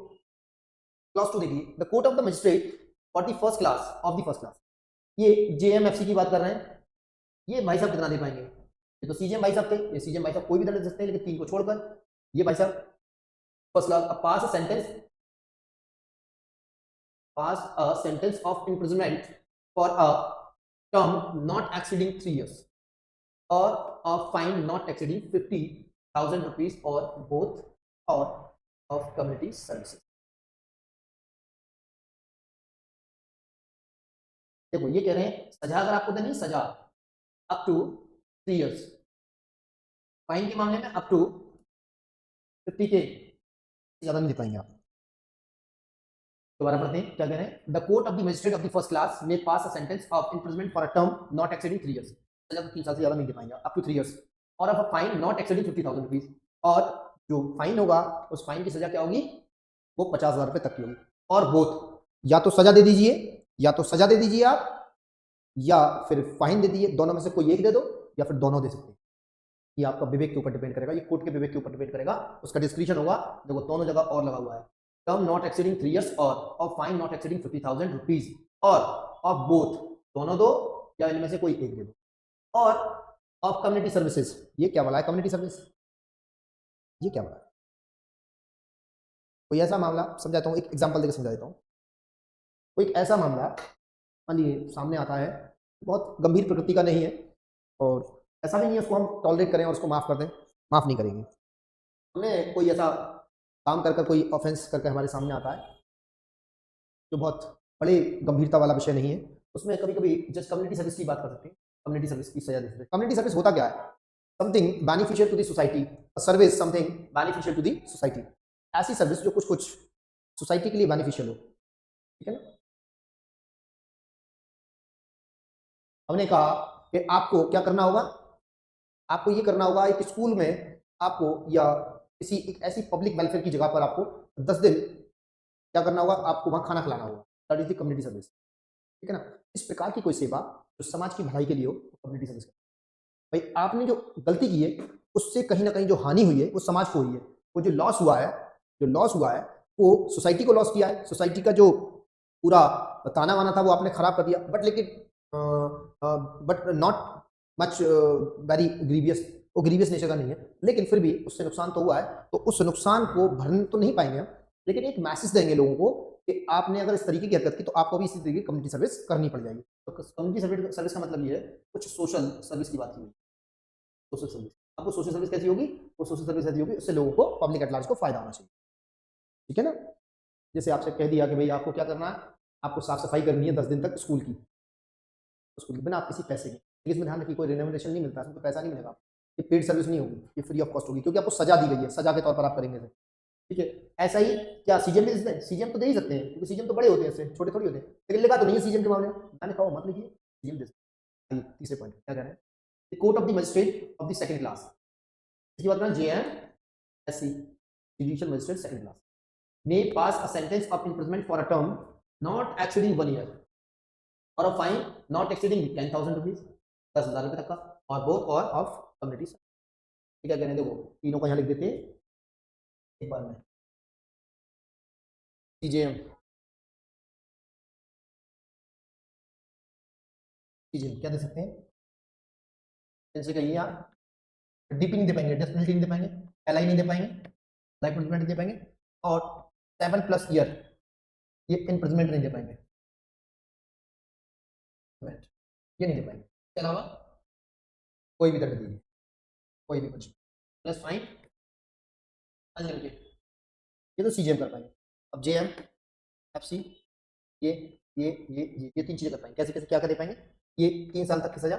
क्लास 2 देखिए, the court of the magistrate for the first class of the first class, ये जेएमएफसी की बात कर रहे हैं। ये भाई साहब कितना दे पाएंगे, ये तो सीजीएम भाई साहब थे, ये सीजीएम भाई साहब कोई भी दंड दे सकते हैं, लेकिन 3 को छोड़कर ये भाई साहब first class, pass a sentence of imprisonment for a term not exceeding 3 years or a fine not exceeding 50,000 rupees or both, or of community services। देखो ये कह रहे हैं सजा अगर आपको देनी, सजा अप टू 3 years, फाइन के मामले में अप टू 50K, ज्यादा नहीं दे पाएंगे आप। दोबारा पढ़ते हैं क्या कह रहे हैं, the court of the magistrate of the first class may pass a sentence of imprisonment for a term not exceeding 3 years, सजा तो 3 साल से ज्यादा नहीं दे पाएंगे, अप टू 3 years, और of a fine not exceeding 50,000 rupees, और जो फाइन होगा उस फाइन की सजा क्या होगी, वो 50,000 रुपए तक की होगी। और बोथ, या तो सजा दे दीजिए, या तो सजा दे दीजिए आप, या फिर फाइन दे दीजिए, दोनों में से कोई एक दे दो, या फिर दोनों दे सकते हैं। ये आपका विवेक के ऊपर डिपेंड करेगा, ये कोर्ट के विवेक के ऊपर डिपेंड करेगा, उसका डिस्क्रिप्शन होगा। देखो दोनों जगह और लगा हुआ है, टर्म नॉट एक्सीडिंग 3 years और फाइन नॉट एक्सीडिंग 50,000 रुपीज, और ऑफ बोथ, दोनों दो या इनमें से कोई एक दे दो, और ऑफ कम्युनिटी सर्विसेज। ये क्या बोला है, कम्युनिटी सर्विस, ये क्या बोला है, कोई ऐसा मामला समझाता हूँ, एक एग्जांपल देकर समझा देता हूँ। कोई एक ऐसा मामला मान लीजिए सामने आता है, बहुत गंभीर प्रकृति का नहीं है, और ऐसा भी नहीं है उसको हम टॉलरेट करें और उसको माफ कर दें, माफ नहीं करेंगे। हमें कोई ऐसा काम कर कोई ऑफेंस करके हमारे सामने आता है जो बहुत बड़े गंभीरता वाला विषय नहीं है, उसमें कभी कभी जस्ट कम्युनिटी सर्विस की बात कर सकते हैं, कम्युनिटी सर्विस की सजा दे सकते हैं। कम्युनिटी सर्विस होता क्या है, something beneficial to the society, service something beneficial to the society, ऐसी सर्विस जो कुछ सोसाइटी के लिए बेनिफिशियल हो। ठीक है ना, हमने कहा कि आपको क्या करना होगा, आपको ये करना होगा एक स्कूल में आपको, या किसी एक ऐसी पब्लिक वेलफेयर की जगह पर आपको 10 दिन क्या करना होगा, आपको वहां खाना खिलाना होगा, that is the community service. ठीक है ना, इस प्रकार की कोई सेवा जो समाज की भलाई के लिए हो, कम्युनिटी सर्विस। भाई आपने जो गलती की है उससे कहीं ना कहीं जो हानि हुई है वो समाज को हुई है, वो जो लॉस हुआ है, जो लॉस हुआ है वो सोसाइटी को लॉस किया है, सोसाइटी का जो पूरा ताना वाना था वो आपने खराब कर दिया, बट लेकिन but not much very grievous, वो ग्रीवियस नेचर का नहीं है, लेकिन फिर भी उससे नुकसान तो हुआ है, तो उस नुकसान को भरने तो नहीं पाएंगे हम, लेकिन एक मैसेज देंगे लोगों को कि आपने अगर इस तरीके की हरकत की तो आपको भी इसी तरीके की कम्युनिटी सर्विस करनी पड़ जाएगी। तो कम्युनिटी सर्विस का मतलब ये है, कुछ सोशल सर्विस की बात की, सोशल सर्विस। आपको सोशल सर्विस कैसी होगी, वो सोशल सर्विस ऐसी होगी उससे लोगों को, पब्लिक एट लार्ज को फायदा होना चाहिए, ठीक है ना। जैसे आपसे कह दिया कि भाई आपको क्या करना है, आपको साफ सफाई करनी है 10 दिन तक स्कूल की, बिना आप किसी पैसे के, लेकिन इसमें ध्यान रखिए कोई रिनोवेशन नहीं मिलता, इसमें पैसा नहीं मिलेगा, ये पेड सर्विस नहीं होगी, ये फ्री ऑफ कॉस्ट होगी, क्योंकि आपको सजा दी गई है, सजा के तौर पर आप करेंगे इसे, ठीक है। ऐसा ही क्या सीजीएम भी दे, सीजीएम तो दे ही सकते हैं, क्योंकि सीजीएम तो बड़े होते हैं, इससे छोटे थोड़ी होते हैं, लेकिन लिखा तो नहीं है सीजीएम के मामले में, मैंने कहा मत लिखिए, सीजीएम दे सकते हैं। तीसरे पॉइंट क्या कह रहे हैं, the court of the magistrate of the second class, इसकी बात करें JMSC, judicial magistrate second class, may pass a sentence of imprisonment for a term not exceeding 1 year or a fine not exceeding 10,000 rupees, 10,000 रुपए तक का, और both और of community. ठीक है, कहने देखो तीनों को यहाँ लिख देते हैं एक बार में। सीजेएम, सीजेएम क्या दे सकते हैं, इनसे कहिए आप डीपी नहीं दे पाएंगे, डेथ पेनल्टी नहीं दे पाएंगे, एलआई नहीं दे पाएंगे, लाइफ इम्प्रिजमेंट नहीं दे पाएंगे, और 7+ ईयर ये इम्प्रिजमेंट नहीं दे पाएंगे, ये नहीं दे पाएंगे। इसके अलावा कोई भी दंड दीजिए, कोई भी कुछ प्लस फाइन अनलिमिटेड, ये तो सीजीएम कर पाएंगे। अब जेएम एफसी ये ये 3 चीजें कर पाएंगे, कैसे कैसे क्या कर दे पाएंगे, ये 3 साल तक की सजा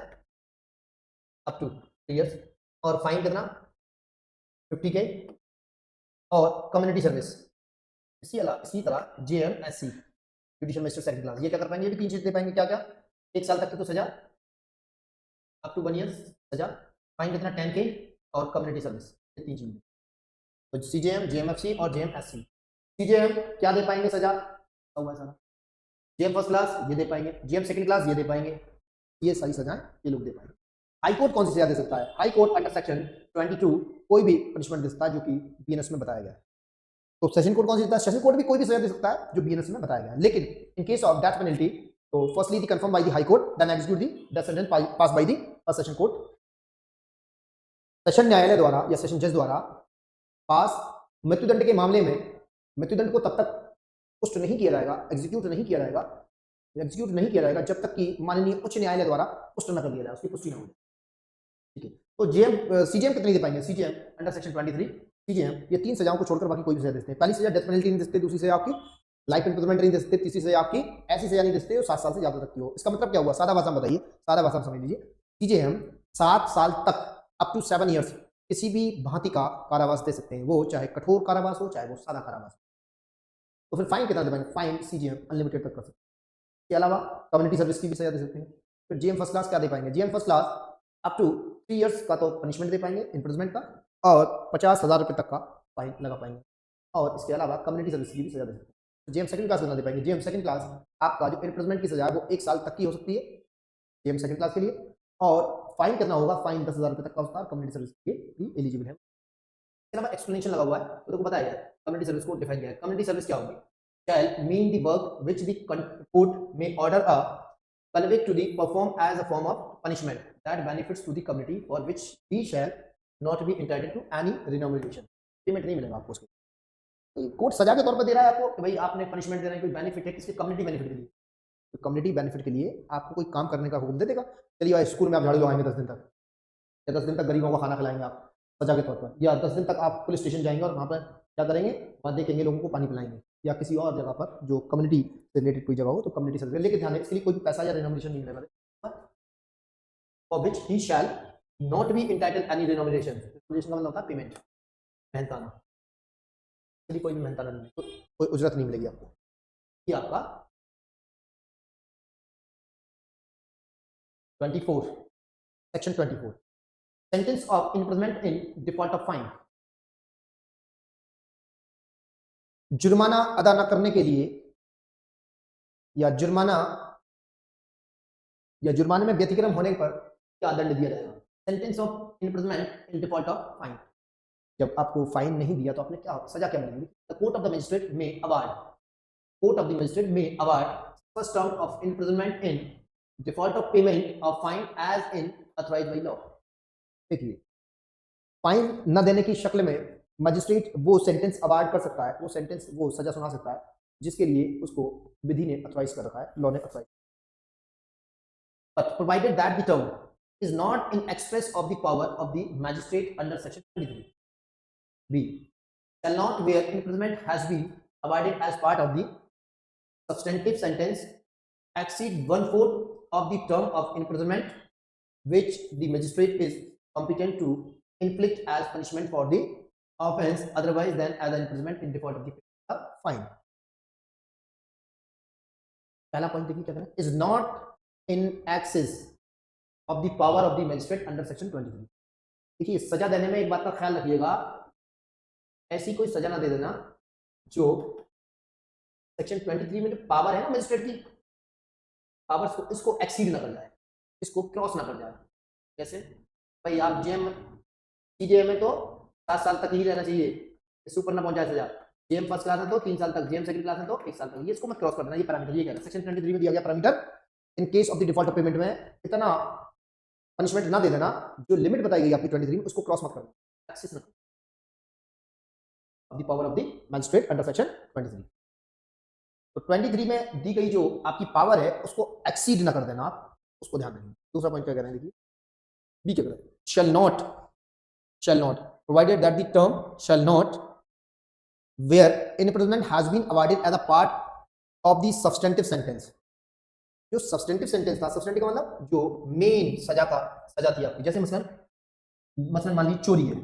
अप टू 3 इयर्स, और फाइन कितना 50K, और कम्युनिटी सर्विस। इसी तरह जेएमएससी जुडिशियल मजिस्ट्रेट सेकंड क्लास, ये क्या कर पाएंगे, ये भी 3 चीज दे पाएंगे, क्या क्या, 1 साल तक की तो सजा अप टू 1 ईयर सजा, फाइन कितना 10K, और कम्युनिटी सर्विस, ये 3 चीजें। तो सीजेएम, जेएमएफसी और जेएमएससी। सीजेएम क्या दे पाएंगे सजा, हुआ सारा, जेएम फर्स्ट क्लास ये दे पाएंगे, जेएम सेकंड क्लास ये दे पाएंगे, ये सारी सजाएं ये लोग दे पाएंगे। हाई कोर्ट कौन सी सजा दे सकता है, हाई कोर्ट अंडर सेक्शन 22 कोई भी पनिशमेंट दे सकता है जो कि बीएनएस में बताया गया है। तो सेशन कोर्ट कौन सी देता है, सेशन कोर्ट भी कोई भी सजा दे सकता है जो बीएनएस में बताया गया है, लेकिन in case of death penalty, तो firstly the confirm by the high court, then execute the death sentence pass by the first session court. Session न्यायालय द्वारा या सेशन जज द्वारा पास मृत्युदंड के मामले में, मृत्युदंड को तब तक पुष्ट नहीं किया जाएगा, एग्जीक्यूट नहीं किया जाएगा जब तक कि माननीय उच्च न्यायालय द्वारा पुष्ट न कर दिया जाए, उसकी पुष्टि न हो जाए, ठीक है। तो जेएम सीजीएम कितनी दे पाएंगे, सीजीएम अंडर सेक्शन 23 सीजीएम ये 3 सजाओं को छोड़कर बाकी कोई भी सजा देते हैं। पहली सजा डेथ पेनल्टी नहीं देते, दूसरी सजा आपकी लाइफ इम्प्रिजनमेंट नहीं दे सकते, तीसरी सजा आपकी ऐसी सजा नहीं दे सकते 7 साल से ज्यादा तक की हो। इसका मतलब क्या हुआ, सादा भाषा में बताइए, सादा भाषा में समझ लीजिए, सीजीएम 7 साल तक अप टू 7 ईयर्स किसी भी भांति का कारावास दे सकते हैं, वो चाहे कठोर कारावास हो चाहे वो सादा कारावास। तो फिर फाइन कितना दे पाएंगे, फाइन सीजीएम अनलिमिटेड तक कर सकते हैं। इसके अलावा कम्युनिटी सर्विस की भी सजा दे सकते हैं। फिर जेएम फर्स्ट क्लास क्या दे पाएंगे, JM first class up to 3 years का तो पनिशमेंट दे पाएंगे इम्प्रिजमेंट का, और 50,000 रुपये तक का फाइन लगा पाएंगे, और इसके अलावा कम्युनिटी सर्विस की भी सजा दे सकते हैं। जेएम सेकंड क्लास कितना दे पाएंगे, जेएम सेकंड क्लास आपका जो इम्प्रिजमेंट की सजा है वो 1 साल तक की हो सकती है जेएम सेकंड क्लास के लिए, और फाइन कितना होगा, फाइन 10,000 रुपये तक का होता है, कम्युनिटी सर्विस के लिए भी एलिजिबल है। इसके अलावा एक्सप्लेनेशन लगा हुआ है, तो देखो बताया गया कम्युनिटी सर्विस को डिफाइन किया है। कम्युनिटी सर्विस क्या होगी, shall mean the work which the court may order a convict to the perform as a form of punishment that benefits to the community for which he shall not be entitled to any remuneration, payment नहीं मिलेगा आपको उसके। Court सजा के तौर पर दे रहा है आपको कि भाई आपने पनिशमेंट दे रहे हैं, कोई बेनिफिट है किसके, कम्युनिटी बेनिफिट के लिए, तो कम्युनिटी बेनिफिट के लिए आपको कोई काम करने का हुक्म दे देगा, चलिए भाई स्कूल में आप झाड़ू लगाएंगे 10 दिन तक, या 10 दिन तक गरीबों को खाना खिलाएंगे आप सजा के तौर पर, या 10 दिन तक आप पुलिस स्टेशन जाएंगे और वहाँ पर क्या करेंगे, वहाँ देखेंगे लोगों को पानी पिलाएंगे, या किसी और जगह पर जो कम्युनिटी से रिलेटेड कोई जगह हो तो कम्युनिटी सर्विस, लेकिन ध्यान है इसके लिए कोई भी पैसा या रिनोमिनेशन नहीं मिलेगा, for which he shall not be entitled any renomination. Renomination का मतलब होता है पेमेंट, मेहनताना, इसके लिए कोई भी मेहनताना नहीं, तो कोई उजरत नहीं मिलेगी आपको। ये आपका 24 section 24 sentence of imprisonment in default of fine, जुर्माना अदा न करने के लिए या जुर्माने में व्यतिक्रम होने पर क्या दंड दिया जाएगा, sentence of imprisonment in default of fine, जब आपको फाइन नहीं दिया तो आपने क्या सजा क्या मिलेगी, the court of the magistrate may award first term of imprisonment in default of payment of fine as in authorise by law. देखिए, फाइन न देने की शक्ल में मजिस्ट्रेट वो सेंटेंस अवार्ड कर सकता है, वो सेंटेंस, वो सजा सुना सकता है जिसके लिए उसको विधि ने अथॉराइज कर रखा है, लॉ ने authorise. But provided that the term is not in express of the power of the magistrate under section 23. B. Shall not where imprisonment has been awarded as part of the substantive sentence exceed 1/4 of the term of imprisonment which the magistrate is competent to inflict as punishment for the offence otherwise than as an imprisonment in default of the fine. पहला point देखिए क्या कहना है, is not in excess of the power of the magistrate under section 23. देखिए, सजा देने में एक बात का ख्याल रखिएगा, ऐसी कोई सजा ना दे देना जो सेक्शन 23 में जो पावर है ना मजिस्ट्रेट की, पावर्स को इसको एक्सीड ना कर जाए, इसको क्रॉस ना कर जाए। जैसे भाई आप जेएम सीजेएम में तो 7 साल तक ही रहना चाहिए, इससे ऊपर ना पहुंचाए सजा। जेएम फर्स्ट क्लास है तो 3 साल तक, जेएम सेकंड क्लास है तो 1 साल तक, ये इसको मत क्रॉस कर देना। ये पैरामीटर ये कह रहा है सेक्शन 23 में दिया गया parameter, in case of the default of payment में इतना पनिशमेंट ना दे देना, जो लिमिट बताई गई आपकी 23 में उसको क्रॉस मत करना, एक्सेस ना of the power of the magistrate under section 23। तो 23 में दी गई जो आपकी पावर है उसको एक्सीड ना कर देना, आप उसको ध्यान रखिए। दूसरा पॉइंट क्या कह रहे हैं, देखिए बी क्या कह रहे हैं, shall not provided that the term shall not where imprisonment has been awarded as a part of the substantive sentence। जो सब्सटेंटिव सेंटेंस था, सब्सटेंटिव का मतलब जो मेन सजा थी आपकी, जैसे मसलन मान लीजिए चोरी है,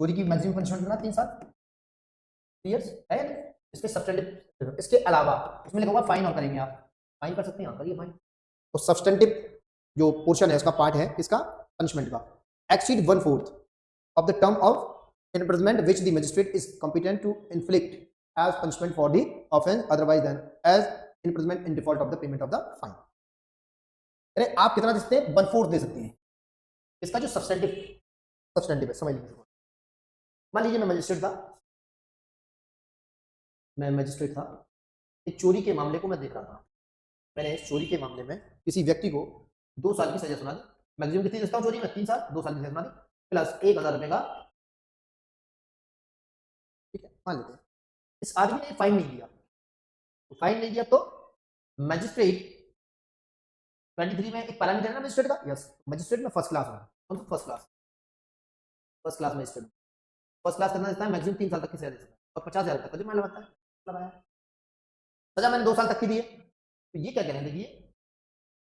चोरी की मैक्सिमम पनिशमेंट कितना, 3 साल 3 इयर्स है। इसके सब्सटेंटिव, इसके अलावा उसमें लिखा हुआ फाइन और करेंगे, आप फाइन कर सकते हैं, करिए फाइन। तो सब्सटेंटिव जो पोर्शन है उसका पार्ट है इसका पनिशमेंट का, exceed 1/4 of the term of imprisonment which the magistrate is competent to inflict as punishment for the offence otherwise than as imprisonment in default of the payment of the fine। अरे आप कितना दे सकते हैं, 1/4 दे सकते हैं इसका जो सब्सटेंटिव है, समझ लीजिए। मान लीजिए मैं मजिस्ट्रेट था, एक चोरी के मामले को मैं देख रहा था, मैंने इस चोरी के मामले में किसी व्यक्ति को 2 साल की सजा सुना दी, मैक्सिमम कितनी देता हूं चोरी में, 3 साल, 2 साल की सजा सुना दी प्लस 1000 रुपए का, ठीक है मान लेते हैं। इस आदमी ने फाइन नहीं दिया, फाइन नहीं दिया तो मैजिस्ट्रेट 23 में एक पैरामीटर है ना मजिस्ट्रेट का, यस मजिस्ट्रेट में फर्स्ट क्लास है, कौन सा first class magistrate, first class करना देता है, मैक्सिमम 3 साल तक की सजा दे सकता है और 50,000 तक का जुर्माना लगता है, लगाया सजा मैंने 2 साल तक की दी है। तो ये क्या कह रहे हैं, देखिए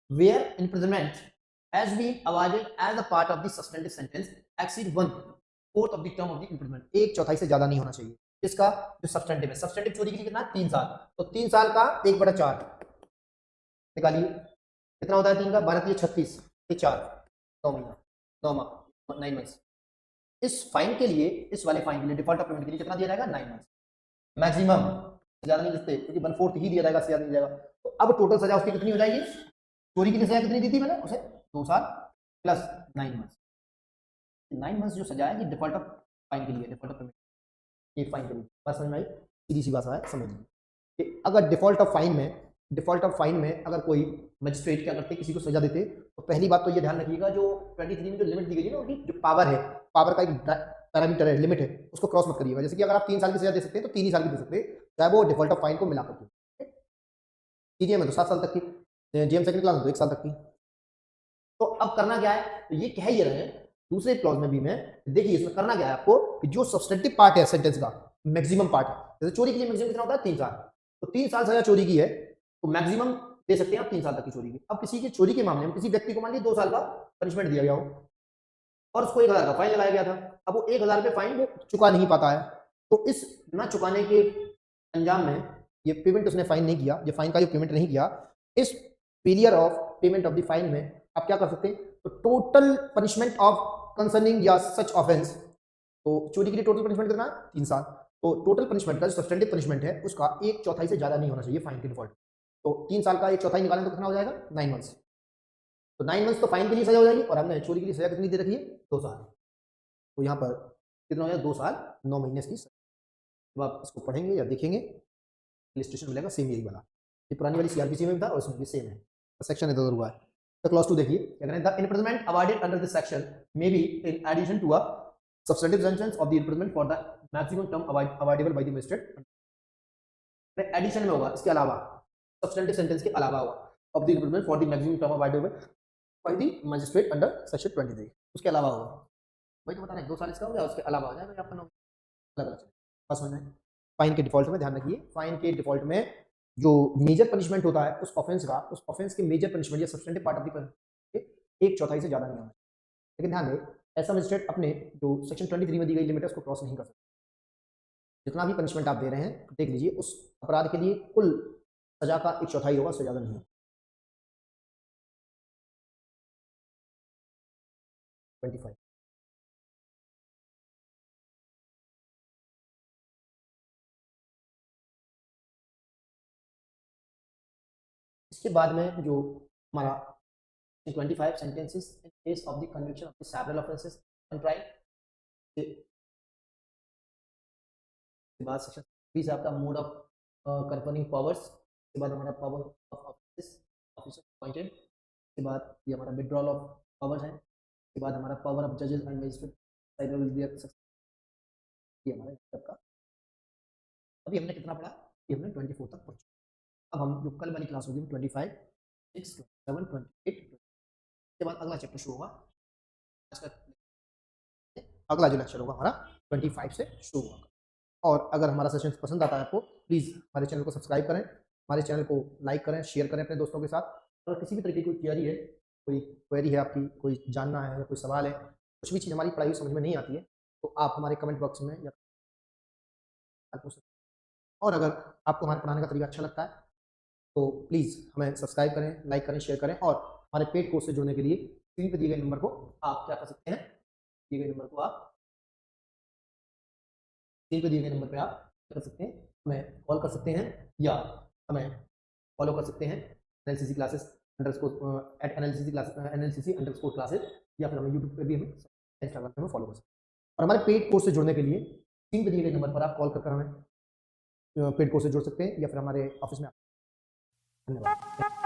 where imprisonment has been awarded as a part of the substantive sentence exceed 1/4 of the term of the imprisonment, 1/4 से ज्यादा नहीं होना चाहिए। इसका जो सब्सटेंटिव है, सब्सटेंटिव चोरी के लिए कितना, 3 साल, तो 3 साल का 1/4 निकालिए, कितना होता है 3 का 12 × 36, 4 9 महीना 9 माह 9 मंथ्स। इस फाइन के लिए, इस वाले फाइन के लिए, डिफॉल्ट ऑफ पेमेंट के लिए कितना दिया जाएगा, 9 मंथ्स मैक्सिमम, ज्यादा नहीं देते क्योंकि 1/4 ही दिया जाएगा, ज्यादा नहीं जाएगा। तो अब टोटल सजा उसकी कितनी हो जाएगी, चोरी की सजा कितनी दी थी मैंने उसे, 2 साल प्लस 9 मंथ्स। 9 मंथ्स जो सजा है ये डिफॉल्ट ऑफ फाइन के लिए, डिफॉल्ट ऑफ पेमेंट, ये फाइन के लिए, बात समझ में आई, सीधी सी बात है, समझ लीजिए कि अगर डिफॉल्ट ऑफ फाइन में अगर कोई मजिस्ट्रेट क्या करते, किसी को सजा देते, तो पहली बात तो ये ध्यान रखिएगा जो 23 में जो लिमिट दी गई है ना, उनकी जो पावर है, पावर का एक पैरामीटर है, लिमिट है, उसको क्रॉस मत करिएगा। जैसे कि अगर आप 3 साल की सजा दे सकते हैं तो 3 ही साल की दे सकते हैं, चाहे वो डिफॉल्ट ऑफ फाइन को मिला करके। सीजीएम में तो 7 साल तक की, जेएम सेकंड क्लास में तो 1 साल तक की। तो अब करना क्या है, तो ये कह ये रहे हैं दूसरे क्लॉज में भी में, देखिए इसमें करना क्या है आपको, कि जो सब्सटेंटिव पार्ट है सेंटेंस का, मैक्सिमम पार्ट है, जैसे चोरी के लिए मैक्सिमम कितना होता है, 3 साल, तो 3 साल सजा चोरी की है तो मैक्सिमम दे सकते हैं आप 3 साल तक की चोरी की। अब किसी की चोरी के मामले में किसी व्यक्ति को मान लीजिए 2 साल का पनिशमेंट दिया गया हो और उसको 1000 का फाइन लगाया गया था, अब वो 1000 रुपये फाइन वो चुका नहीं पाता है, तो इस ना चुकाने के अंजाम में ये पेमेंट उसने फाइन नहीं किया, ये फाइन का जो पेमेंट नहीं किया, इस failure of payment of the fine में आप क्या कर सकते हैं, तो टोटल पनिशमेंट ऑफ कंसर्निंग या सच ऑफेंस, तो चोरी के लिए टोटल पनिशमेंट कितना है, 3 साल, तो टोटल पनिशमेंट का जो सब्सटेंटिव पनिशमेंट है उसका 1/4 से ज्यादा नहीं होना चाहिए फाइन के डिफॉल्ट। तो 3 साल का 1/4 निकालें तो कितना हो जाएगा, 9 मंथ्स। तो 9 मंथ्स तो फाइन के लिए सजा हो जाएगी और हमने चोरी के लिए सजा कितनी दे रखी है, 2 साल। तो यहाँ पर कितना हो जाएगा, 2 साल 9 महीने की। जब आप इसको पढ़ेंगे या देखेंगे इलस्ट्रेशन मिलेगा सेम यही वाला, ये पुरानी वाली सीआरपीसी में भी था और इसमें भी सेम है। सेक्शन इधर हुआ है। तो क्लॉज 2 देखिए क्या करें, the imprisonment awarded under this section may be in addition to a substantive sentence of the imprisonment for the maximum term awardable by the magistrate. Addition में होगा, इसके अलावा सब्सटेंटिव सेंटेंस के अलावा होगा of the imprisonment for the maximum term awardable by the magistrate under section 23, उसके अलावा होगा। वही तो बता रहे हैं, 2 साल इसका हो गया, उसके अलावा हो जाएगा आपका अलग अलग। बस समझ में। फाइन के डिफॉल्ट में ध्यान रखिए, फाइन के डिफॉल्ट में जो मेजर पनिशमेंट होता है उस ऑफेंस का, उस ऑफेंस के मेजर पनिशमेंट या substantive part of the punishment 1/4 से ज्यादा नहीं होना। लेकिन ध्यान दें, ऐसा मजिस्ट्रेट अपने जो सेक्शन 23 में दी गई लिमिट है उसको क्रॉस नहीं कर सकता। जितना भी पनिशमेंट आप दे रहे हैं देख लीजिए, उस अपराध के लिए कुल सजा का 1/4 होगा, उससे ज्यादा नहीं। 25। इसके बाद में जो हमारा 25 sentences in case of the conviction of the several offences and trial के बाद सेक्शन 20 आपका मोड ऑफ कंफर्मिंग पावर्स, के बाद हमारा power of office officer appointed, के बाद ये हमारा विड्रॉल ऑफ पावर्स है, के बाद हमारा पावर ऑफ जजेस and magistrate cyber will be ये हमारा सबका। अभी हमने कितना पढ़ा, ये हमने 24 तक पढ़ा। अब हम जो कल वाली क्लास होगी 25, 6, 27, 28 के बाद अगला चैप्टर शुरू होगा। अगला जो लेक्चर होगा हमारा 25 से शुरू होगा। और अगर हमारा सेशन पसंद आता है आपको, प्लीज़ हमारे चैनल को सब्सक्राइब करें, हमारे चैनल को लाइक करें, शेयर करें अपने दोस्तों के साथ। अगर किसी भी तरीके की कोई क्वेरी है, कोई क्वेरी है आपकी, कोई जानना है या कोई सवाल है, कुछ भी चीज़ हमारी पढ़ाई समझ में नहीं आती है, तो आप हमारे कमेंट बॉक्स में या पूछ सकते हैं। और अगर आपको हमारे पढ़ाने का तरीका अच्छा लगता है तो प्लीज़ हमें सब्सक्राइब करें, लाइक करें, शेयर करें। और हमारे पेड कोर्स से जुड़ने के लिए स्क्रीन पर दिए गए नंबर को आप क्या कर सकते हैं, दिए गए नंबर को आप स्क्रीन पर दिए गए नंबर पे आप कर सकते हैं, हमें कॉल कर सकते हैं या हमें फॉलो कर सकते हैं NLCC classes underscore at NLCC underscore classes, या फिर हमें यूट्यूब पे भी हमें इंस्टाग्राम पे हमें फॉलो कर सकते हैं। और हमारे पेड कोर्स से जुड़ने के लिए स्क्रीन पर दिए गए नंबर पर आप कॉल कर हमें पेड कोर्स से जुड़ सकते हैं या फिर हमारे ऑफिस में। धन्यवाद।